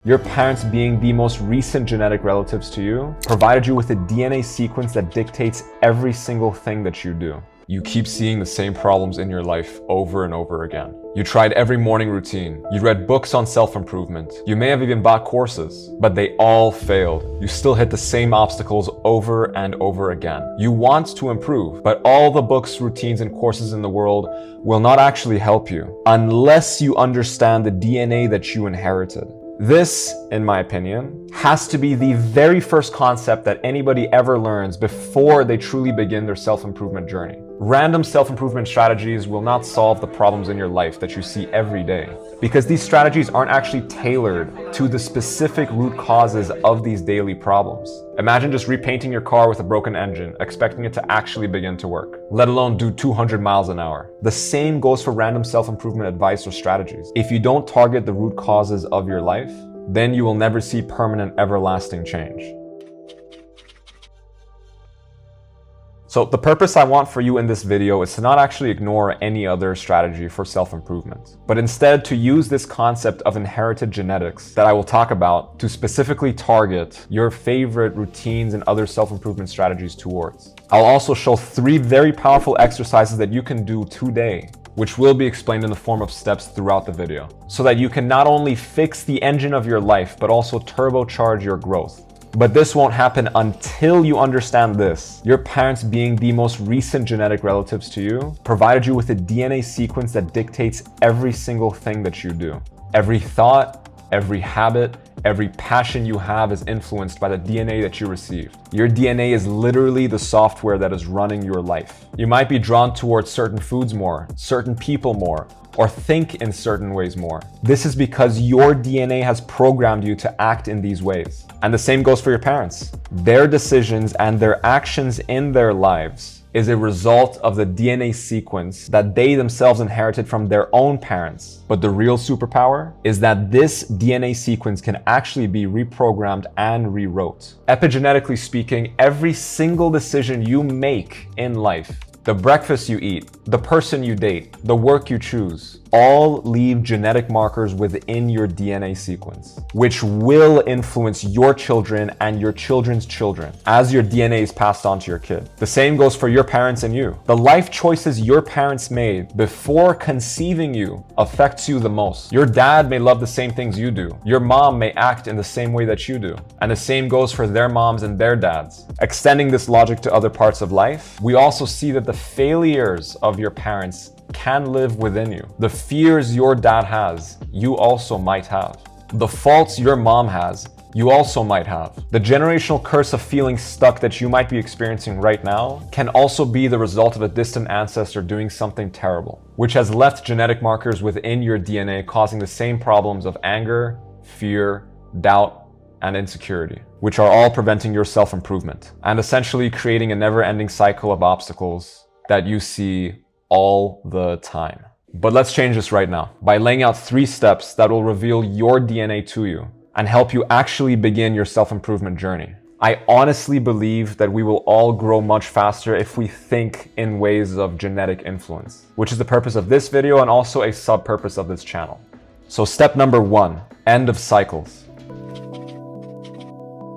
Your parents, being the most recent genetic relatives to you, provided you with a DNA sequence that dictates every single thing that you do. You keep seeing the same problems in your life over and over again. You tried every morning routine. You read books on self-improvement. You may have even bought courses, but they all failed. You still hit the same obstacles over and over again. You want to improve, but all the books, routines, and courses in the world will not actually help you unless you understand the DNA that you inherited. This, in my opinion, has to be the very first concept that anybody ever learns before they truly begin their self-improvement journey. Random self-improvement strategies will not solve the problems in your life that you see every day, because these strategies aren't actually tailored to the specific root causes of these daily problems. Imagine just repainting your car with a broken engine, expecting it to actually begin to work, let alone do 200 miles an hour. The same goes for random self-improvement advice or strategies. If you don't target the root causes of your life, then you will never see permanent, everlasting change. So the purpose I want for you in this video is to not actually ignore any other strategy for self-improvement, but instead to use this concept of inherited genetics that I will talk about to specifically target your favorite routines and other self-improvement strategies towards. I'll also show 3 very powerful exercises that you can do today, which will be explained in the form of steps throughout the video, so that you can not only fix the engine of your life, but also turbocharge your growth. But this won't happen until you understand this. Your parents, being the most recent genetic relatives to you, provided you with a DNA sequence that dictates every single thing that you do. Every thought, every habit, every passion you have is influenced by the DNA that you received. Your DNA is literally the software that is running your life. You might be drawn towards certain foods more, certain people more, or think in certain ways more. This is because your DNA has programmed you to act in these ways. And the same goes for your parents. Their decisions and their actions in their lives is a result of the DNA sequence that they themselves inherited from their own parents. But the real superpower is that this DNA sequence can actually be reprogrammed and rewrote. Epigenetically speaking, every single decision you make in life, the breakfast you eat, the person you date, the work you choose, all leave genetic markers within your DNA sequence, which will influence your children and your children's children as your DNA is passed on to your kid. The same goes for your parents and you. The life choices your parents made before conceiving you affects you the most. Your dad may love the same things you do. Your mom may act in the same way that you do. And the same goes for their moms and their dads. Extending this logic to other parts of life, we also see that the failures of your parents can live within you. The fears your dad has, you also might have. The faults your mom has, you also might have. The generational curse of feeling stuck that you might be experiencing right now can also be the result of a distant ancestor doing something terrible, which has left genetic markers within your DNA causing the same problems of anger, fear, doubt, and insecurity, which are all preventing your self-improvement and essentially creating a never-ending cycle of obstacles that you see all the time. But let's change this right now by laying out 3 steps that will reveal your DNA to you and help you actually begin your self-improvement journey. I honestly believe that we will all grow much faster if we think in ways of genetic influence, which is the purpose of this video and also a sub-purpose of this channel. So step number 1, end of cycles.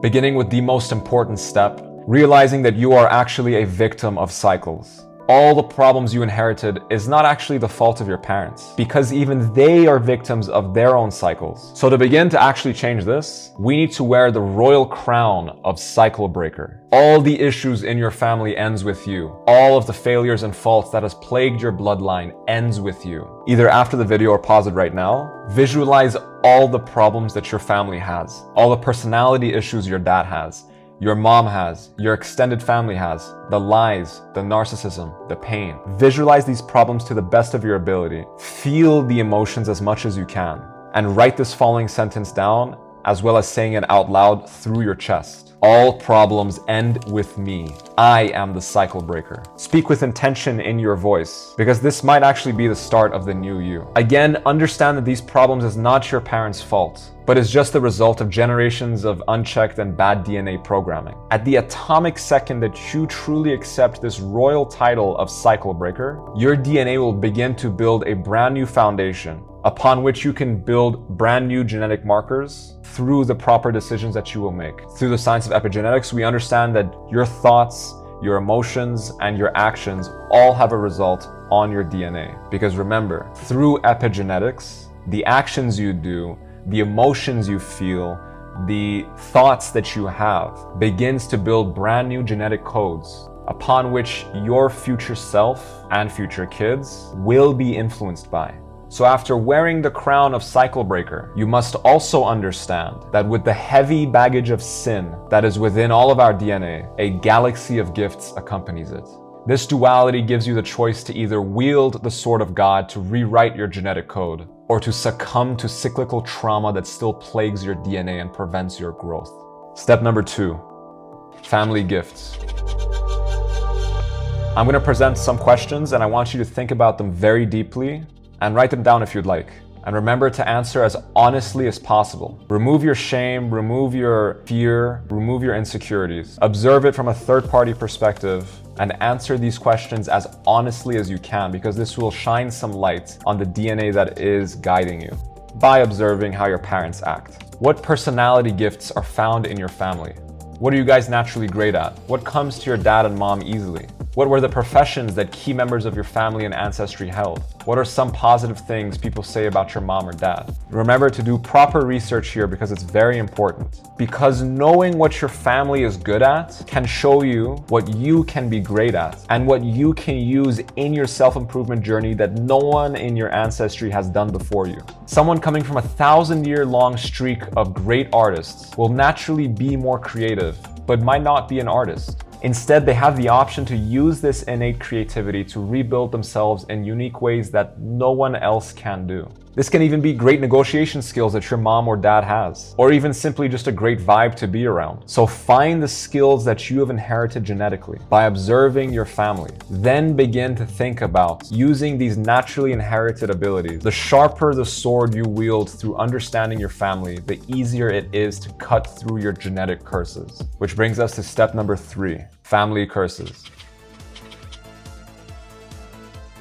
Beginning with the most important step, realizing that you are actually a victim of cycles. All the problems you inherited is not actually the fault of your parents, because even they are victims of their own cycles. So to begin to actually change this, we need to wear the royal crown of cycle breaker. All the issues in your family ends with you. All of the failures and faults that has plagued your bloodline ends with you. Either after the video or pause it right now. Visualize all the problems that your family has, all the personality issues your dad has, your mom has, your extended family has, the lies, the narcissism, the pain. Visualize these problems to the best of your ability. Feel the emotions as much as you can. And write this following sentence down, as well as saying it out loud through your chest. All problems end with me. I am the cycle breaker. Speak with intention in your voice, because this might actually be the start of the new you. Again, understand that these problems is not your parents' fault, but is just the result of generations of unchecked and bad DNA programming. At the atomic second that you truly accept this royal title of cycle breaker, your DNA will begin to build a brand new foundation upon which you can build brand new genetic markers through the proper decisions that you will make. Through the science of epigenetics, we understand that your thoughts, your emotions, and your actions all have a result on your DNA. Because remember, through epigenetics, the actions you do, the emotions you feel, the thoughts that you have begins to build brand new genetic codes upon which your future self and future kids will be influenced by. So after wearing the crown of cycle breaker, you must also understand that with the heavy baggage of sin that is within all of our DNA, a galaxy of gifts accompanies it. This duality gives you the choice to either wield the sword of God to rewrite your genetic code, or to succumb to cyclical trauma that still plagues your DNA and prevents your growth. Step number 2, family gifts. I'm going to present some questions and I want you to think about them very deeply and write them down if you'd like. And remember to answer as honestly as possible. Remove your shame, remove your fear, remove your insecurities. Observe it from a third-party perspective and answer these questions as honestly as you can, because this will shine some light on the DNA that is guiding you by observing how your parents act. What personality gifts are found in your family? What are you guys naturally great at? What comes to your dad and mom easily? What were the professions that key members of your family and ancestry held? What are some positive things people say about your mom or dad? Remember to do proper research here because it's very important. Because knowing what your family is good at can show you what you can be great at and what you can use in your self-improvement journey that no one in your ancestry has done before you. Someone coming from a 1,000-year-long streak of great artists will naturally be more creative, but might not be an artist. Instead, they have the option to use this innate creativity to rebuild themselves in unique ways that no one else can do. This can even be great negotiation skills that your mom or dad has, or even simply just a great vibe to be around. So find the skills that you have inherited genetically by observing your family. Then begin to think about using these naturally inherited abilities. The sharper the sword you wield through understanding your family, the easier it is to cut through your genetic curses. Which brings us to step number 3, family curses.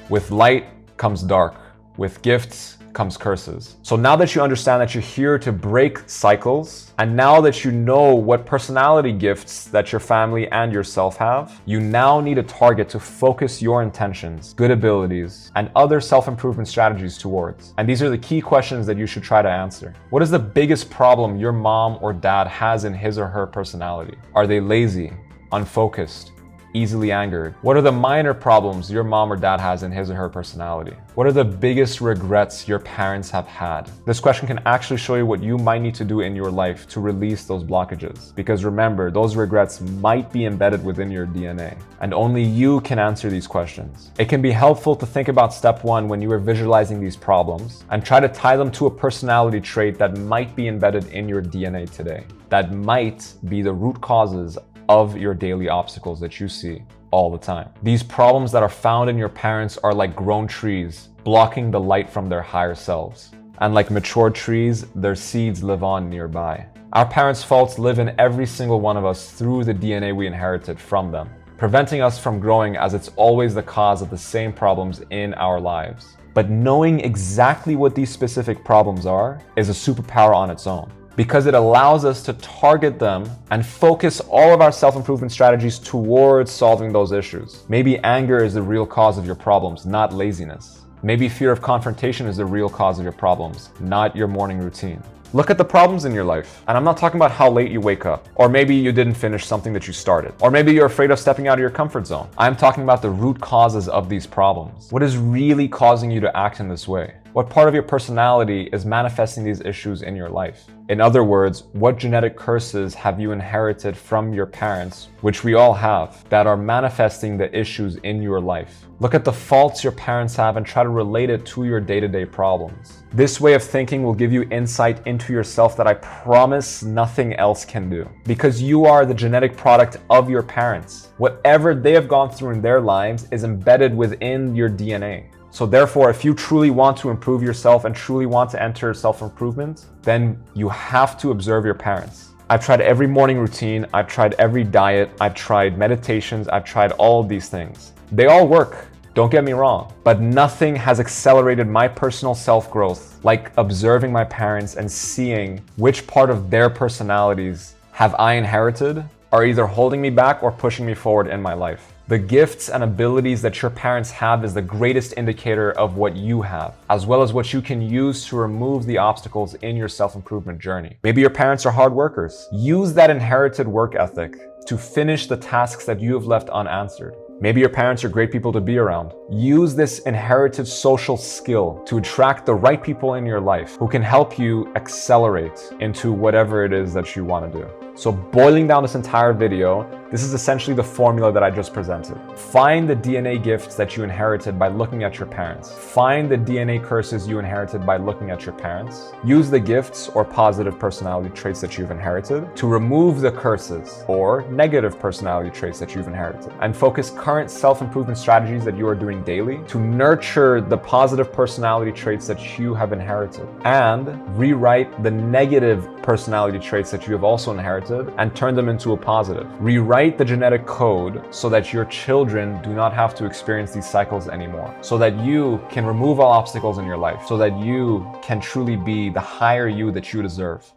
With light comes dark. With gifts comes curses. So now that you understand that you're here to break cycles, and now that you know what personality gifts that your family and yourself have, you now need a target to focus your intentions, good abilities, and other self-improvement strategies towards. And these are the key questions that you should try to answer. What is the biggest problem your mom or dad has in his or her personality? Are they lazy, unfocused, easily angered? What are the minor problems your mom or dad has in his or her personality? What are the biggest regrets your parents have had? This question can actually show you what you might need to do in your life to release those blockages. Because remember, those regrets might be embedded within your DNA, and only you can answer these questions. It can be helpful to think about step 1 when you are visualizing these problems and try to tie them to a personality trait that might be embedded in your DNA today, that might be the root causes of your daily obstacles that you see all the time. These problems that are found in your parents are like grown trees, blocking the light from their higher selves. And like mature trees, their seeds live on nearby. Our parents' faults live in every single one of us through the DNA we inherited from them, preventing us from growing, as it's always the cause of the same problems in our lives. But knowing exactly what these specific problems are is a superpower on its own, because it allows us to target them and focus all of our self-improvement strategies towards solving those issues. Maybe anger is the real cause of your problems, not laziness. Maybe fear of confrontation is the real cause of your problems, not your morning routine. Look at the problems in your life. And I'm not talking about how late you wake up, or maybe you didn't finish something that you started, or maybe you're afraid of stepping out of your comfort zone. I'm talking about the root causes of these problems. What is really causing you to act in this way? What part of your personality is manifesting these issues in your life? In other words, what genetic curses have you inherited from your parents, which we all have, that are manifesting the issues in your life? Look at the faults your parents have and try to relate it to your day-to-day problems. This way of thinking will give you insight into yourself that I promise nothing else can do. Because you are the genetic product of your parents. Whatever they have gone through in their lives is embedded within your DNA. So therefore, if you truly want to improve yourself and truly want to enter self-improvement, then you have to observe your parents. I've tried every morning routine, I've tried every diet, I've tried meditations, I've tried all of these things. They all work. Don't get me wrong, but nothing has accelerated my personal self-growth like observing my parents and seeing which part of their personalities have I inherited are either holding me back or pushing me forward in my life. The gifts and abilities that your parents have is the greatest indicator of what you have, as well as what you can use to remove the obstacles in your self-improvement journey. Maybe your parents are hard workers. Use that inherited work ethic to finish the tasks that you have left unanswered. Maybe your parents are great people to be around. Use this inherited social skill to attract the right people in your life who can help you accelerate into whatever it is that you want to do. So boiling down this entire video, this is essentially the formula that I just presented. Find the DNA gifts that you inherited by looking at your parents. Find the DNA curses you inherited by looking at your parents. Use the gifts or positive personality traits that you've inherited to remove the curses or negative personality traits that you've inherited. And focus current self-improvement strategies that you are doing daily to nurture the positive personality traits that you have inherited. And rewrite the negative personality traits that you have also inherited and turn them into a positive. Rewrite the genetic code so that your children do not have to experience these cycles anymore, so that you can remove all obstacles in your life, so that you can truly be the higher you that you deserve.